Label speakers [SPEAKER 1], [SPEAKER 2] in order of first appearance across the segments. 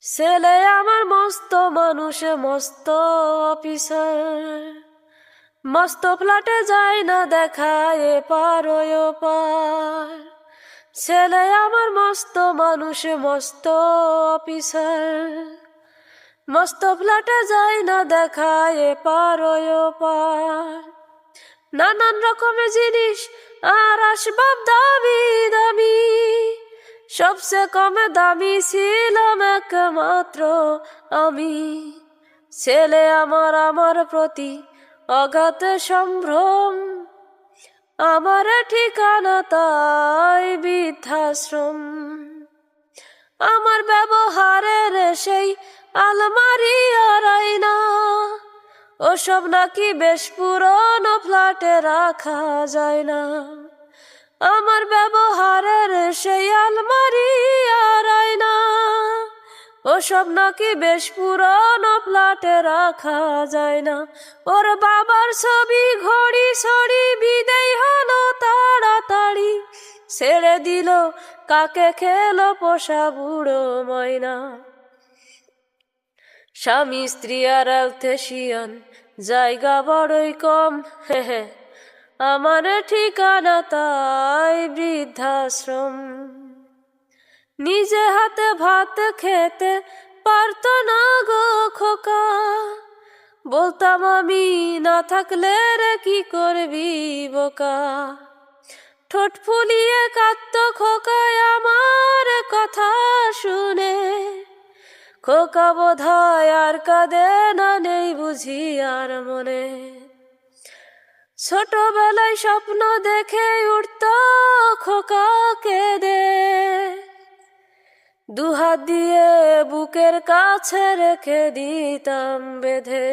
[SPEAKER 1] ছেলে আমার মস্ত মানুষ, মস্ত অফিসার, মস্ত ফ্ল্যাটে যায় না দেখা এপার ওপার। ছেলে আমার মস্ত মানুষ, মস্ত অফিসার, মস্ত ফ্ল্যাটে যায় না দেখা এপার ওপার। নানান রকমের জিনিস আর আসবাব দামি দামি, সবচেয়ে কমে দামি ছিলাম একমাত্র আমি। ছেলে আমার আমার প্রতি অগাধ সম্ভ্রম, আমার ঠিকানা তাই বৃদ্ধাশ্রম। আমার ব্যবহারের সেই আলমারি আর আয়না, ওসব নাকি বেশ পুরনো ফ্ল্যাটে রাখা যায় না। আমার ব্যবহারের সেই আলমারি আর আয়না, ওসব নাকি বেশ পুরনো ফ্ল্যাটে রাখা যায় না। ওর বাবার ছবি ঘড়ি ছড়ি বিদেয় হলো তাড়াতাড়ি, ছেড়ে দিল কাকে খেলো পোষা বুড়ো ময়না। স্বামী স্ত্রী আর অ্যালথেশিয়ান, জায়গা বড়ই কম, হে আমার ঠিকানা তাই বৃদ্ধাশ্রম। নিজে হাতে ভাত খেতে পারত না গো খোকা, বলতাম আমি না থাকলে রে কি করবি বোকা। ঠোঁট ফুলিয়ে কাঁদত খোকায় আমার কথা শুনে, খোকা বোধহয় আর কাঁদে না, নেই বুঝি আর মনে। ছোটবেলায় স্বপ্ন দেখে উঠত খোকা কেঁদে, দুহাত দিয়ে বুকের কাছে রেখে দিতাম বেঁধে।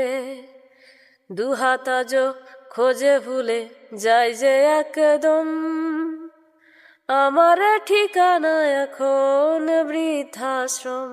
[SPEAKER 1] দুহাত আজও খোঁজে ভুলে যায় যে একদম, আমার ঠিকানা এখন বৃদ্ধাশ্রম।